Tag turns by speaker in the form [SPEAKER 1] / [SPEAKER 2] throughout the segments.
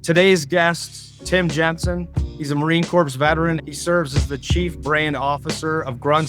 [SPEAKER 1] Today's guest, Tim Jensen. He's a Marine Corps veteran. He serves as the Chief Brand Officer of Grunt,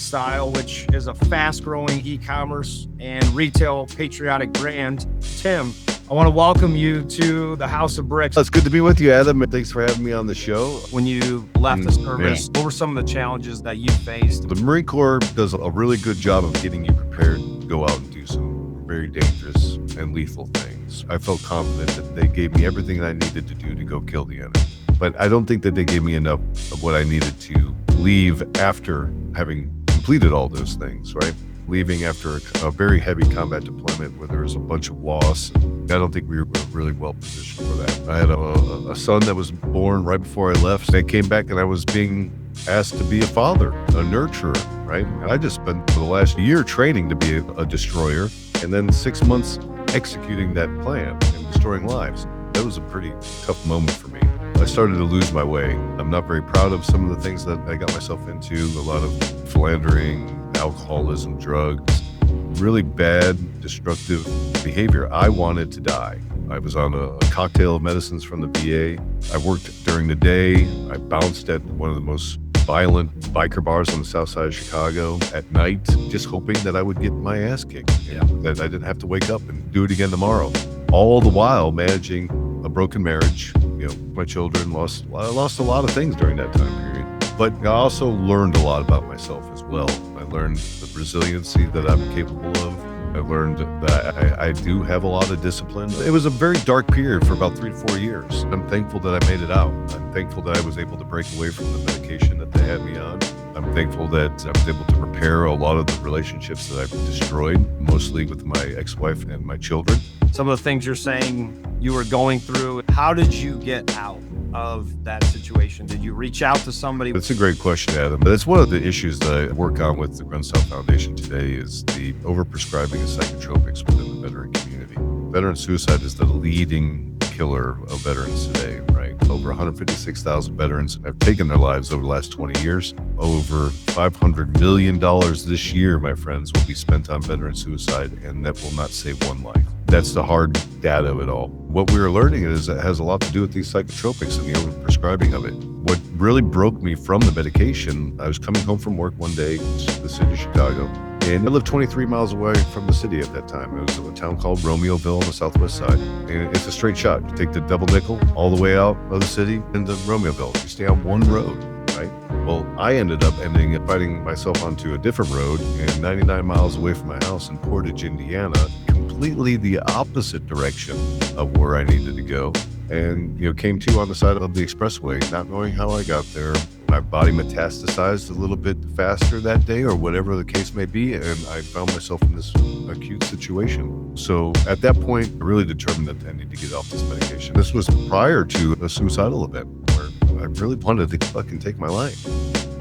[SPEAKER 1] which is a fast-growing e-commerce and retail patriotic brand. Tim, I want to welcome you to the House of Bricks.
[SPEAKER 2] It's good to be with you, Adam. Thanks for having me on the show.
[SPEAKER 1] When you left the service, what were some of the challenges that you faced?
[SPEAKER 2] The Marine Corps does a really good job of getting you prepared to go out and do some very dangerous and lethal things. I felt confident that they gave me everything I needed to do to go kill the enemy. But I don't think that they gave me enough of what I needed to leave after having completed all those things, right? Leaving after a very heavy combat deployment where there was a bunch of loss. I don't think we were really well positioned for that. I had a son that was born right before I left. I came back and I was being asked to be a father, a nurturer, right? And I just spent the last year training to be a destroyer and then 6 months executing that plan and destroying lives. That was a pretty tough moment for me. I started to lose my way. I'm not very proud of some of the things that I got myself into, a lot of philandering, alcoholism, drugs, really bad, destructive behavior. I wanted to die. I was on a cocktail of medicines from the VA. I worked during the day. I bounced at one of the most violent biker bars on the south side of Chicago at night, just hoping that I would get my ass kicked, that I didn't have to wake up and do it again tomorrow. All the while managing a broken marriage. My children lost a lot of things during that time period. But I also learned a lot about myself as well. I learned the resiliency that I'm capable of. I learned that I do have a lot of discipline. It was a very dark period for about 3 to 4 years. I'm thankful that I made it out. I'm thankful that I was able to break away from the medication that they had me on. I'm thankful that I was able to repair a lot of the relationships that I've destroyed, mostly with my ex-wife and my children.
[SPEAKER 1] Some of the things you're saying you were going through, how did you get out of that situation? Did you reach out to somebody?
[SPEAKER 2] That's a great question, Adam. That's one of the issues that I work on with the Grunt Foundation today is the overprescribing of psychotropics within the veteran community. Veteran suicide is the leading killer of veterans today, right? Over 156,000 veterans have taken their lives over the last 20 years. Over $500 million this year, my friends, will be spent on veteran suicide, and that will not save one life. That's the hard data of it all. What we're learning is it has a lot to do with these psychotropics and the overprescribing of it. What really broke me from the medication, I was coming home from work one day to the city of Chicago, and I lived 23 miles away from the city at that time. It was a town called Romeoville on the southwest side. And it's a straight shot. You take the double nickel all the way out of the city into Romeoville. You stay on one road, right? Well, I ended up finding myself onto a different road and 99 miles away from my house in Portage, Indiana, completely the opposite direction of where I needed to go. And, came to on the side of the expressway, not knowing how I got there. My body metastasized a little bit faster that day or whatever the case may be. And I found myself in this acute situation. So at that point, I really determined that I need to get off this medication. This was prior to a suicidal event where I really wanted to fucking take my life.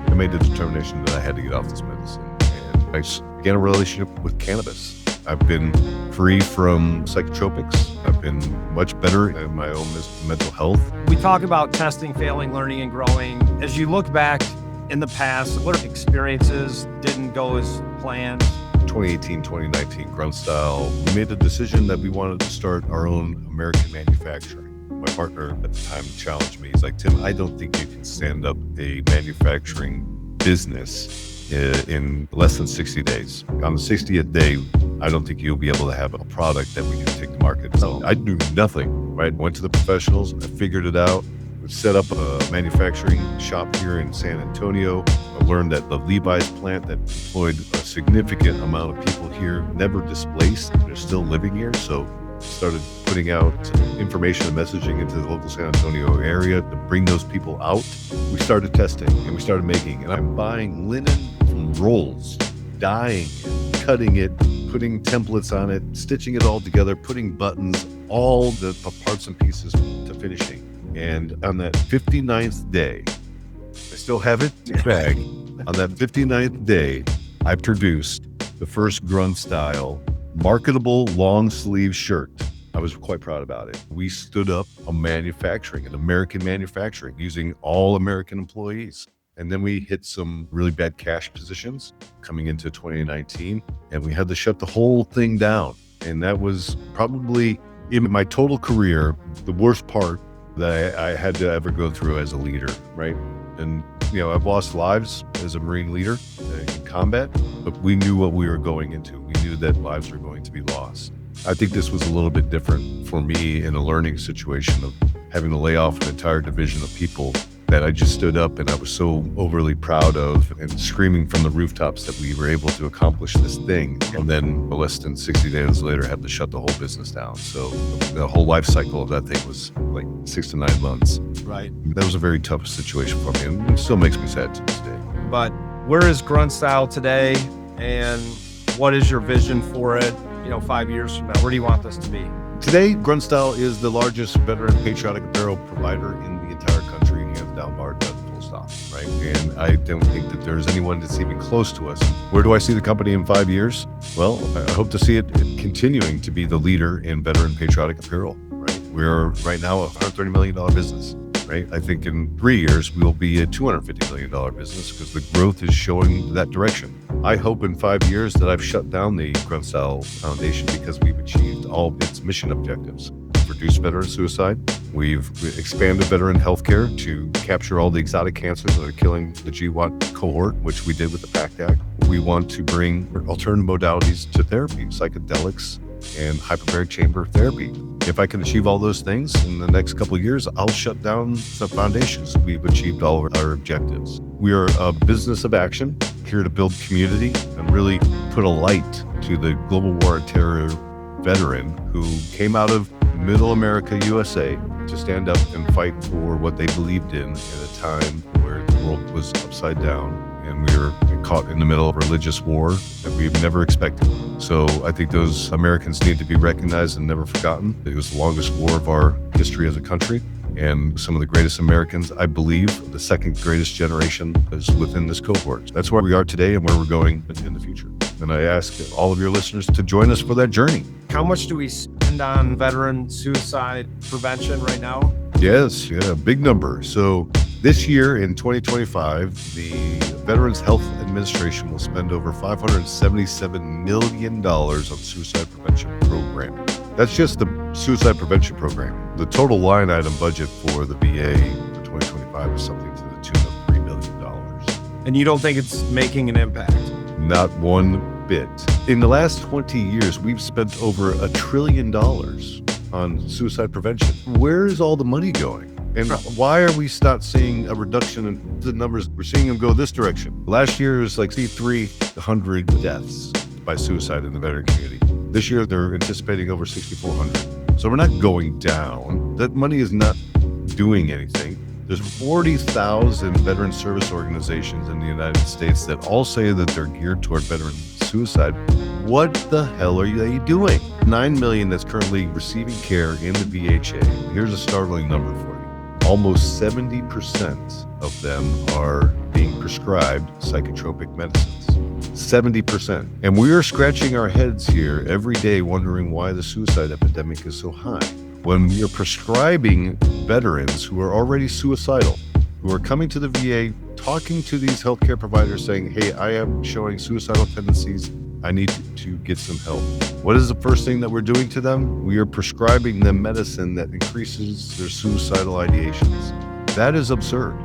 [SPEAKER 2] I made the determination that I had to get off this medicine. And I began a relationship with cannabis. I've been free from psychotropics. I've been much better in my own mental health.
[SPEAKER 1] We talk about testing, failing, learning, and growing. As you look back in the past, what experiences didn't go as planned?
[SPEAKER 2] 2018, 2019, Grunt Style, we made the decision that we wanted to start our own American manufacturing. My partner at the time challenged me. He's like, Tim, I don't think you can stand up a manufacturing business in less than 60 days. On the 60th day, I don't think you'll be able to have a product that we can take to market. So I knew nothing, right? Went to the professionals, I figured it out, set up a manufacturing shop here in San Antonio. I learned that the Levi's plant that employed a significant amount of people here never displaced. They're still living here. So started putting out information and messaging into the local San Antonio area to bring those people out. We started testing and we started making, and I'm buying linen from rolls, dyeing it, cutting it, putting templates on it, stitching it all together, putting buttons, all the parts and pieces to finishing. And on that 59th day, I still have it in a bag. On that 59th day, I produced the first Grunt Style marketable long sleeve shirt. I was quite proud about it. We stood up an American manufacturing using all American employees. And then we hit some really bad cash positions coming into 2019, and we had to shut the whole thing down. And that was probably, in my total career, the worst part that I had to ever go through as a leader, right? And, I've lost lives as a Marine leader in combat, but we knew what we were going into. We knew that lives were going to be lost. I think this was a little bit different for me in a learning situation of having to lay off an entire division of people that I just stood up and I was so overly proud of and screaming from the rooftops that we were able to accomplish this thing. And then less than 60 days later, had to shut the whole business down. So the whole life cycle of that thing was like 6 to 9 months.
[SPEAKER 1] Right.
[SPEAKER 2] That was a very tough situation for me, and it still makes me sad to this day.
[SPEAKER 1] But where is Grunt Style today, and what is your vision for it, 5 years from now? Where do you want this to be?
[SPEAKER 2] Today, Grunt Style is the largest veteran patriotic apparel provider in the entire country, hands down, bar none, full stop, right? And I don't think that there's anyone that's even close to us. Where do I see the company in 5 years? Well, I hope to see it continuing to be the leader in veteran patriotic apparel, right? We're right now a $130 million business. Right? I think in 3 years, we'll be a $250 million business because the growth is showing that direction. I hope in 5 years that I've shut down the Grunt Style Foundation because we've achieved all of its mission objectives. Reduce veteran suicide. We've expanded veteran healthcare to capture all the exotic cancers that are killing the GWAT cohort, which we did with the PACT Act. We want to bring alternative modalities to therapy, psychedelics, and hyperbaric chamber therapy. If I can achieve all those things in the next couple of years, I'll shut down the foundations. We've achieved all of our objectives. We are a business of action, here to build community and really put a light to the global war on terror veteran who came out of middle America, USA, to stand up and fight for what they believed in at a time where the world was upside down and we were caught in the middle of religious war that we've never expected. So I think those Americans need to be recognized and never forgotten. It was the longest war of our history as a country, and some of the greatest Americans, I believe, the second greatest generation is within this cohort. That's where we are today and where we're going in the future. And I ask all of your listeners to join us for that journey.
[SPEAKER 1] How much do we spend on veteran suicide prevention right now?
[SPEAKER 2] Yes, a big number. So this year in 2025, the Veterans Health Administration will spend over $577 million on suicide prevention programming. That's just the suicide prevention program. The total line item budget for the VA for 2025 is something to the tune of $3 billion.
[SPEAKER 1] And you don't think it's making an impact?
[SPEAKER 2] Not one bit. In the last 20 years, we've spent over $1 trillion on suicide prevention. Where is all the money going? And why are we not seeing a reduction in the numbers? We're seeing them go this direction. Last year was like 300 deaths by suicide in the veteran community. This year, they're anticipating over 6,400. So we're not going down. That money is not doing anything. There's 40,000 veteran service organizations in the United States that all say that they're geared toward veteran suicide. What the hell are they doing? 9 million that's currently receiving care in the VHA. Here's a startling number for you. Almost 70% of them are being prescribed psychotropic medicines. 70%. And we are scratching our heads here every day wondering why the suicide epidemic is so high. When we are prescribing veterans who are already suicidal, who are coming to the VA, talking to these healthcare providers saying, hey, I am showing suicidal tendencies. I need to get some help. What is the first thing that we're doing to them? We are prescribing them medicine that increases their suicidal ideations. That is absurd.